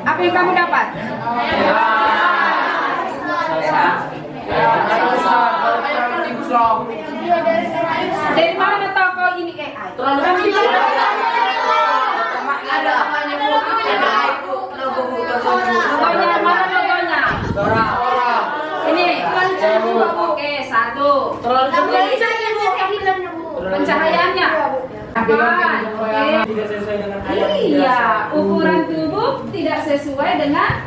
Apa yang kamu dapat? Dari mana tahu kau ini AI? Ada apanya Bu? Logonya mana logonya? Ini. Oke, satu. Pencahayaannya. Apaan? Iya, ukuran tubuh tidak sesuai dengan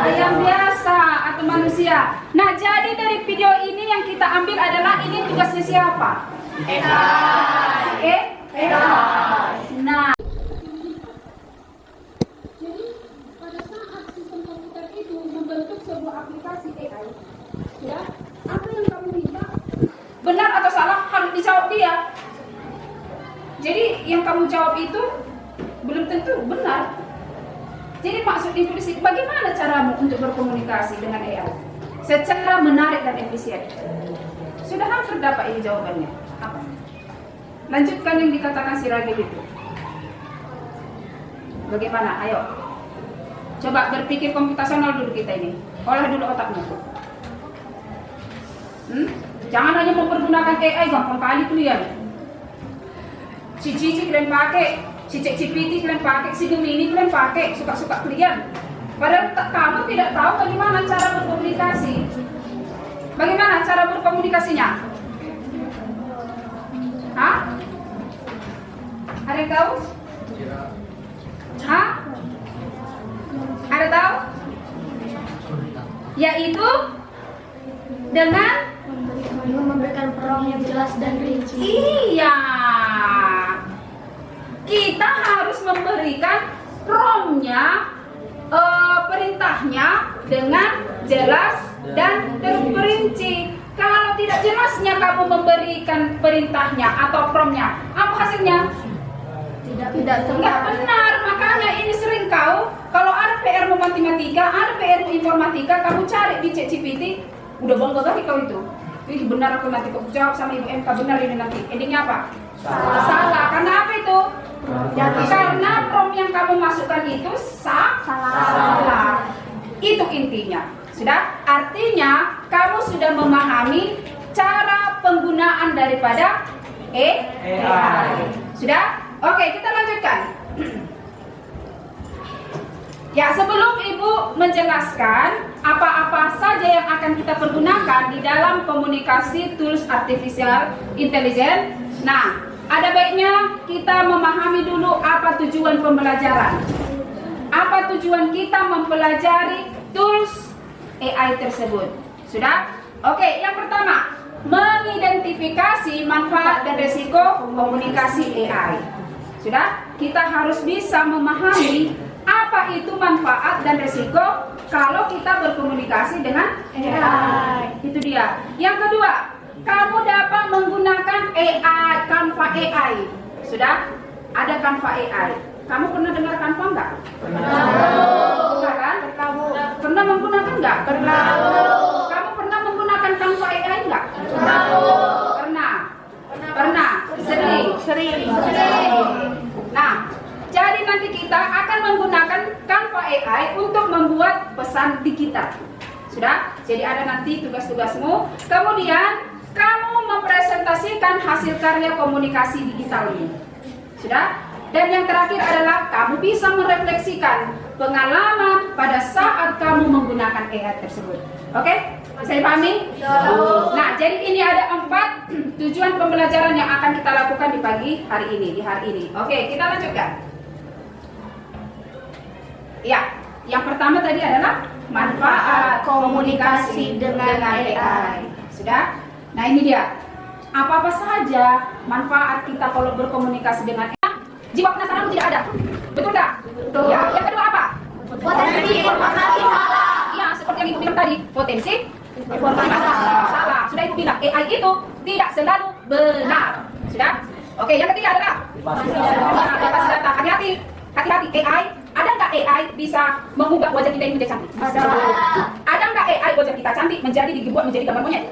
ayam biasa atau manusia. Nah, jadi dari video ini yang kita ambil adalah ini tugasnya siapa? AI. Nah, pada saat sistem komputer itu membentuk sebuah aplikasi AI, ya, apa yang kamu minta? Benar atau salah harus dijawab dia. Jadi yang kamu jawab itu belum tentu benar. Jadi maksud intuisi, bagaimana caramu untuk berkomunikasi dengan AI secara menarik dan efisien? Sudah hampir dapat ini jawabannya. Apa? Lanjutkan yang dikatakan si Ragil itu. Bagaimana? Ayo. Coba berpikir komputasional dulu kita ini. Olah dulu otakmu. Jangan hanya mempergunakan AI, gampang kali kalian. Cici kalian pakai, Cicek GPT kalian pakai, si Gemini kalian pakai, suka-suka kalian. Padahal kamu tidak tahu bagaimana cara berkomunikasi. Bagaimana cara berkomunikasinya? Hah? Ada yang tahu? Hah? Ada tahu? Yaitu dengan memberikan prompt yang jelas dan rinci. Iya. Kita harus memberikan prompt-nya, perintahnya dengan jelas dan terperinci. Kalau tidak jelasnya kamu memberikan perintahnya atau prompt-nya, apa hasilnya? Tidak benar. Makanya ini sering kalau ada PR matematika, ada PR informatika, kamu cari di ChatGPT, udah bangga kali kau itu. Ih, benar aku nanti kau jawab sama Ibu MK, benar ini nanti. Endingnya apa? Salah. Karena apa itu? Karena prompt yang kamu masukkan itu salah. Itu intinya. Sudah? Artinya kamu sudah memahami cara penggunaan daripada AI. Sudah? Oke, kita lanjutkan. Ya, sebelum Ibu menjelaskan apa-apa saja yang akan kita pergunakan di dalam komunikasi tools artificial intelligence. Nah, ada baiknya kita memahami dulu apa tujuan pembelajaran. Apa tujuan kita mempelajari tools AI tersebut. Sudah? Oke, yang pertama, mengidentifikasi manfaat dan risiko komunikasi AI. Sudah? Kita harus bisa memahami apa itu manfaat dan risiko kalau kita berkomunikasi dengan AI. Itu dia. Yang kedua, kamu dapat menggunakan AI, Canva AI. Sudah? Ada Canva AI. Kamu pernah dengar Canva enggak? Pernah kan? Pernah menggunakan enggak? Pernah. Kamu pernah menggunakan Canva AI enggak? Pernah. Sering. Nah, jadi nanti kita akan menggunakan Canva AI untuk membuat pesan digital. Sudah? Jadi ada nanti tugas-tugasmu. Kemudian kamu mempresentasikan hasil karya komunikasi digital ini. Sudah? Dan yang terakhir adalah kamu bisa merefleksikan pengalaman pada saat kamu menggunakan AI tersebut. Oke? Bisa dipahami? Nah, jadi ini ada 4 tujuan pembelajaran yang akan kita lakukan di pagi hari ini, Oke, kita lanjutkan. Ya, yang pertama tadi adalah manfaat komunikasi dengan AI. Sudah? Nah, ini dia. Apa-apa saja manfaat kita kalau berkomunikasi dengan AI? Jiwa penasaran tidak ada. Betul tak? Betul. Ya, yang kedua apa? Potensi informasi salah. Iya, seperti yang Ibu bilang tadi, potensi informasi salah. Sudah Ibu bilang, AI itu tidak selalu benar. Sudah? Oke, yang ketiga adalah kapasitas data. Hati-hati hati-hati AI. Ada nggak AI bisa mengubah wajah kita ini menjadi cantik? Ada nggak AI wajah kita cantik dibuat menjadi gambar monyet?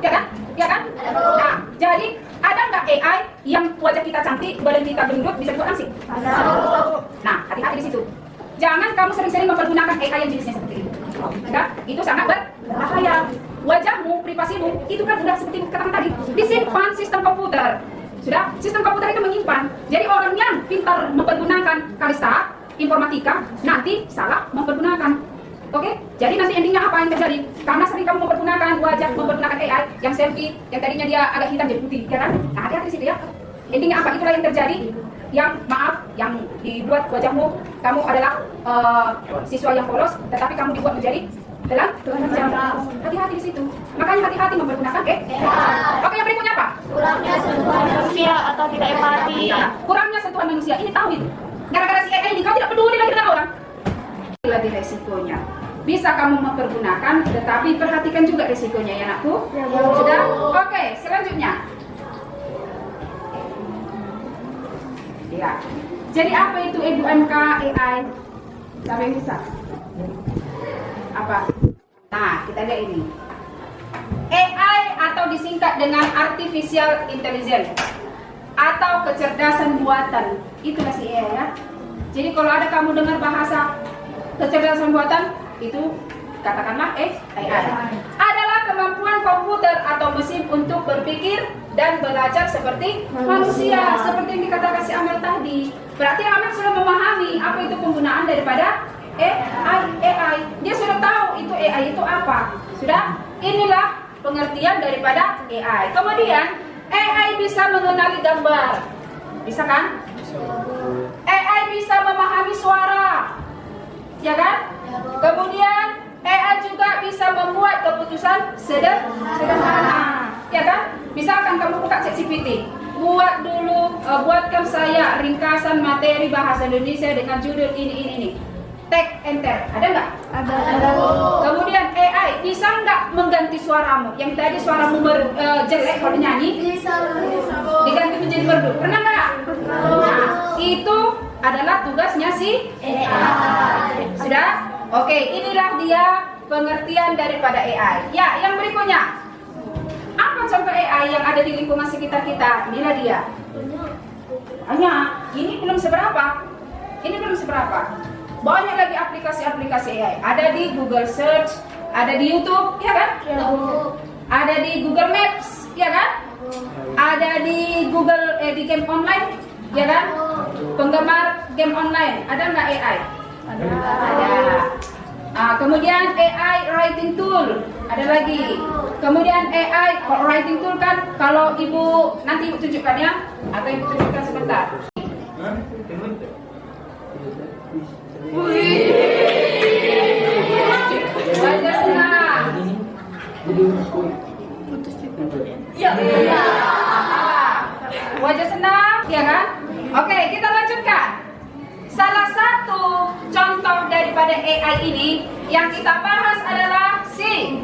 Ya kan? Ya kan? Nah, jadi ada nggak AI yang wajah kita cantik, badan kita gendut bisa dibuat langsing? Nah, hati-hti di situ. Jangan kamu sering-sering mempergunakan AI yang jenisnya seperti itu. Ya, itu sangat berbahaya. Wajahmu, privasimu, itu kan udah seperti katakan tadi, disimpan sistem komputer. Sudah, sistem komputer itu menyimpan. Jadi orang yang pintar mempergunakan Kalista, informatika, nanti salah mempergunakan. Oke? Jadi nanti endingnya apa yang terjadi? Karena sering kamu mempergunakan wajah, mempergunakan AI yang selfie, yang tadinya dia agak hitam jadi putih, ya kan? Nah, hati-hati di situ ya. Endingnya apa? Itulah yang terjadi. Yang maaf, yang dibuat wajahmu, kamu adalah siswa yang polos, tetapi kamu dibuat menjadi dalam hati-hati di situ. Makanya hati-hati mempergunakan Oke, yang berikutnya apa? Kurangnya sentuhan manusia atau tidak empati. Kurangnya sentuhan manusia. Ini tahu itu. Gara-gara si AI ini kau tidak peduli lagi dengan orang. Lebih resikonya. Bisa kamu mempergunakan, tetapi perhatikan juga resikonya ya anakku. Sudah? Oke, selanjutnya. Ya. Jadi apa itu Ibu MK AI? Siapa yang bisa? Apa? Nah, kita lihat ini. AI atau disingkat dengan Artificial Intelligence atau kecerdasan buatan. Itulah si AI ya. Jadi kalau ada kamu dengar bahasa kecerdasan buatan, itu katakanlah AI. Adalah kemampuan komputer atau mesin untuk berpikir dan belajar seperti manusia, seperti yang dikatakan si Amel tadi. Berarti Amel sudah memahami apa itu penggunaan daripada AI. Dia sudah tahu itu AI itu apa. Sudah? Inilah pengertian daripada AI. Kemudian AI bisa mengenali gambar. Bisa kan? AI bisa memahami suara. Ya kan? Kemudian AI juga bisa membuat keputusan sederhana. Ya kan? Misalkan kamu buka ChatGPT, buatkan saya ringkasan materi bahasa Indonesia dengan judul ini. Tag enter, ada nggak? Ada. Kemudian AI bisa nggak mengganti suaramu? Yang tadi suaramu jelek kalau nyanyi, diganti menjadi merdu. Pernah nggak? Nah, itu adalah tugasnya si AI. Sudah? Oke, inilah dia pengertian daripada AI. Ya, yang berikutnya. Apa contoh AI yang ada di lingkungan sekitar kita? Inilah dia. Hanya, ini belum seberapa. Banyak lagi aplikasi-aplikasi AI. Ada di Google Search, ada di YouTube, ya kan? Ada di Google Maps, ya kan? Ada di Google di game online, ya kan? Penggemar game online, ada nggak AI? Ada. Kemudian AI writing tool, ada lagi. Kemudian AI writing tool kan, kalau ibu nanti ibu tunjukkan ya, atau ibu tunjukkan sebentar. Wajah senang. Wajah senang, ya kan? Oke, kita lanjutkan. Salah satu contoh daripada AI ini yang kita bahas adalah si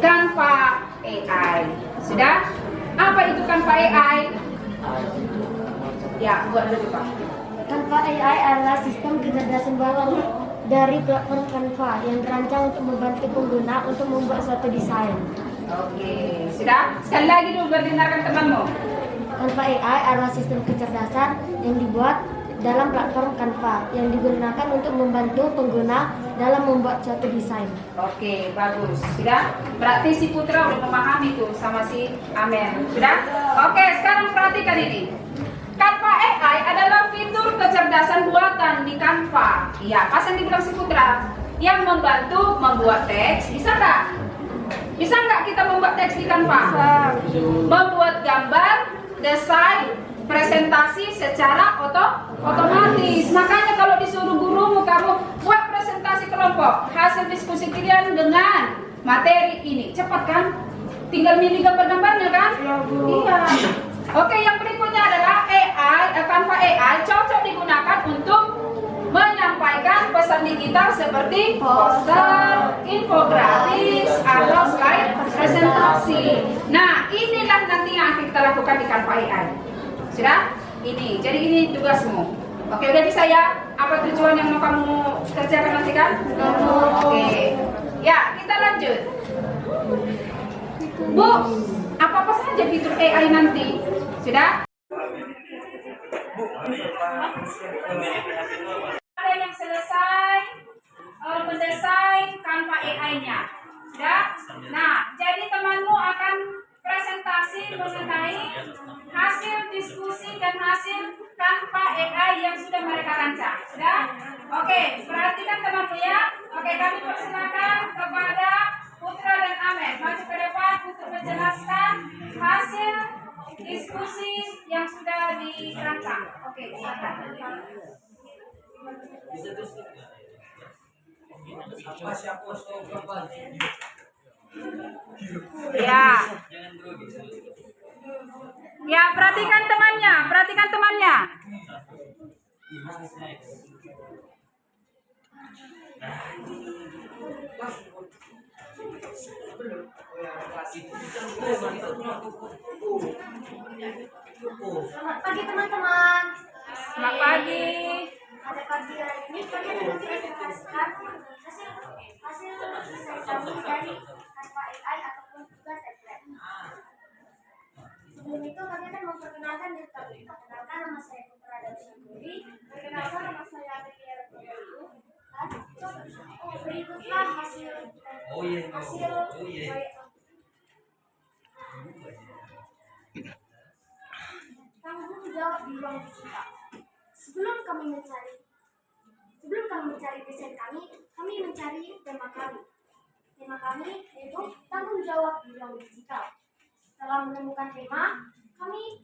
Canva AI. Sudah? Apa itu Canva AI? Ya, buat dulu Pak. Canva AI adalah sistem kecerdasan buatan dari platform Canva yang dirancang untuk membantu pengguna untuk membuat suatu desain. Oke, sudah? Sekali lagi dulu berdengarkan temanmu. Canva AI adalah sistem kecerdasan yang dibuat dalam platform Canva yang digunakan untuk membantu pengguna dalam membuat suatu desain. Oke, bagus. Sudah? Berarti si Putra udah memahami tuh sama si Amel. Sudah? Oke, sekarang perhatikan ini. Canva AI adalah fitur kecerdasan buatan di Canva. Iya, pas yang dibilang si Putra, yang membantu membuat teks. Bisa nggak? Bisa nggak kita membuat teks di Canva? Membuat gambar, desain, presentasi secara otomatis. Makanya kalau disuruh gurumu kamu buat presentasi kelompok, hasil diskusi kalian dengan materi ini, cepat kan? Tinggal milih gambar-gambarnya kan? Iya. Oke, yang berikutnya adalah Canva AI cocok digunakan untuk menyampaikan pesan digital seperti poster, infografis, atau slide presentasi. Nah, inilah nanti yang akan kita lakukan di Canva AI. Sudah? ini. Jadi ini tugasmu. Oke, udah bisa ya? Apa tujuan yang mau kamu kerjakan nanti kan? Oke. Ya, kita lanjut. Bu, apa-apa saja fitur AI nanti? Sudah? Ada yang selesai mendesain Canva AI-nya. Sudah? Nah, jadi temanmu akan presentasi mengenai hasil diskusi dan hasil Canva AI yang sudah mereka rancang. Sudah? Oke, perhatikan temanmu ya. Oke, kami persilakan kepada Putra dan Amen maju ke depan untuk menjelaskan hasil diskusi yang sudah dirancang. Oke, silakan. Ya. Ya, perhatikan temannya, perhatikan temannya. Selamat pagi teman-teman. Selamat pagi. Pada pagi hari ini kalian mempresentasikan hasil desain kami dari Canva AI ataupun juga template. Sebelum itu kami akan memperkenalkan diri kami. Perkenalkan, nama saya Putra dan Syakuri. Perkenalkan, nama saya Amelia Retno. Berikutlah hasil tanggung jawab di ruang digital. Sebelum kami mencari desain kami mencari tema kami. Tema kami yaitu tanggung jawab di ruang digital. Setelah menemukan tema, kami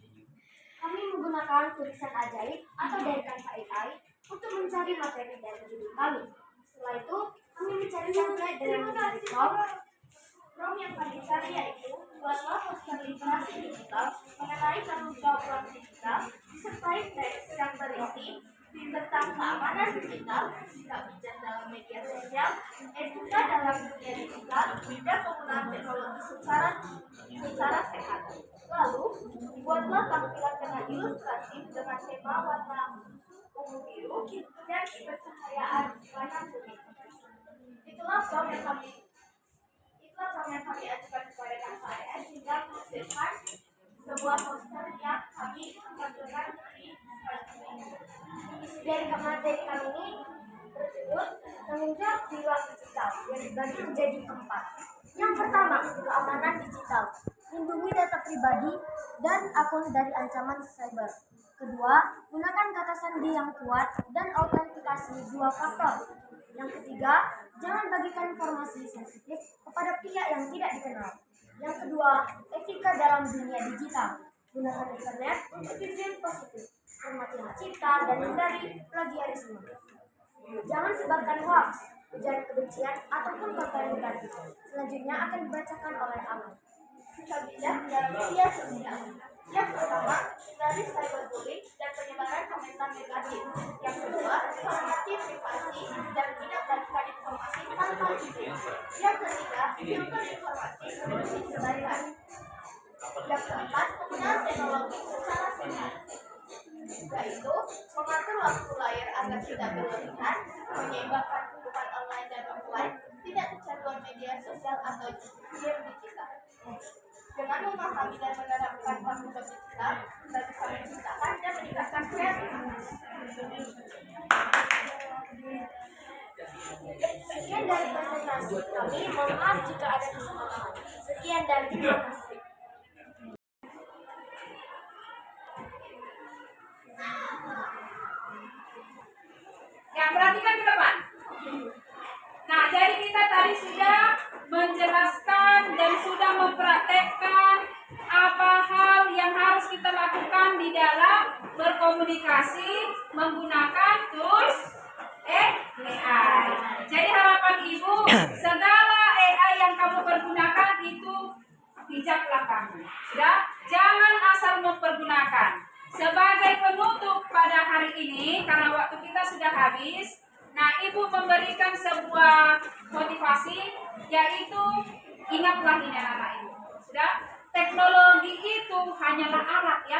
menggunakan tulisan ajaib atau dari Canva AI untuk mencari materi dari judul kami. Setelah itu, kami mencari template dengan mencari prompt yang kami cari yaitu buatlah poster literasi digital mengenai tanggung jawab ruang digital disertai teks yang berisi tentang keamanan digital, sikap bijak dalam media sosial, etika dalam dunia digital, dan penggunaan teknologi secara sehat. Lalu, buatlah tampilan dengan ilustrasi dengan tema warna ungu biru dan bercahayaan warna kuning. Itulah prompt yang kami ajukan kepada Canva AI sehingga menghasilkan sebuah poster yang kami tampilkan dari materi kami ini berjudul tanggung jawab di ruang digital yang dibagi menjadi 4. Yang pertama, keamanan digital, lindungi data pribadi dan akun dari ancaman cyber. Kedua, gunakan kata sandi yang kuat dan autentikasi 2 faktor. Yang ketiga, jangan bagikan informasi sensitif kepada pihak yang tidak dikenal. Yang kedua, etika dalam dunia digital, gunakan internet untuk tujuan positif, hormati hak cipta dan hindari plagiarisme. Jangan sebarkan hoax, ujaran kebencian ataupun konten negatif. Selanjutnya akan dibacakan oleh Aman. Sikap bijak dalam media sosial. Yang pertama, hindari cyberbullying dan penyebaran komentar negatif. Yang kedua, hormati privasi dan tidak bagikan informasi tanpa izin. Yang ketiga, filter informasi sebelum disebarkan. Yang keempat, penggunaan teknologi secara sehat, yaitu mengatur waktu layar agar tidak berlebihan, menyeimbangkan kehidupan online dan offline, tidak kecanduan media sosial atau game digital. Dengan memahami dan menerapkan tanggung jawab digital, kita bisa menciptakan dan meningkatkan kreativitas. Sekian dari presentasi kami. Mohon maaf jika ada kesalahan. Sekian dan terima kasih. Ya, perhatikan ke depan. Nah, jadi kita tadi sudah menjelaskan dan sudah mempraktekkan apa hal yang harus kita lakukan di dalam berkomunikasi menggunakan tools AI. Jadi harapan Ibu, segala AI yang kamu pergunakan itu bijaklah kamu. Sudah? Jangan asal mempergunakan. Sebagai penutup pada hari ini, karena waktu kita sudah habis, nah Ibu memberikan sebuah motivasi, yaitu ingatlah ini anak Ibu. Sudah? Teknologi itu hanyalah alat ya,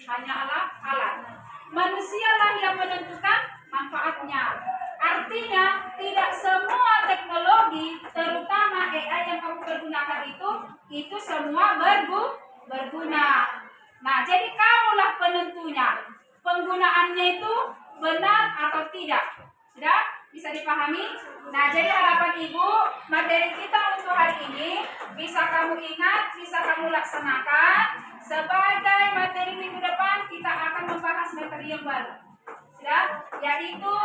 hanyalah alat. manusialah yang menentukan manfaatnya. Artinya tidak semua teknologi, terutama AI yang kamu pergunakan itu semua berguna. Nah, jadi kamulah penentunya. Penggunaannya itu benar atau tidak. Sudah bisa dipahami? Nah, jadi harapan Ibu, materi kita untuk hari ini bisa kamu ingat, bisa kamu laksanakan. Sebagai materi minggu depan kita akan membahas materi yang baru. Sudah? Yaitu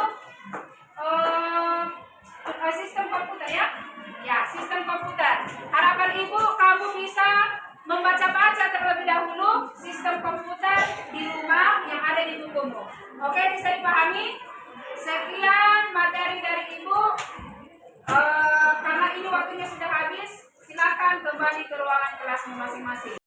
sistem komputer ya. Ya, sistem komputer. Harapan Ibu kamu bisa membaca-baca terlebih dahulu sistem komputer di rumah yang ada di bukumu. Oke, bisa dipahami? Sekian materi dari Ibu. Karena ini waktunya sudah habis, silakan kembali ke ruangan kelasmu masing-masing.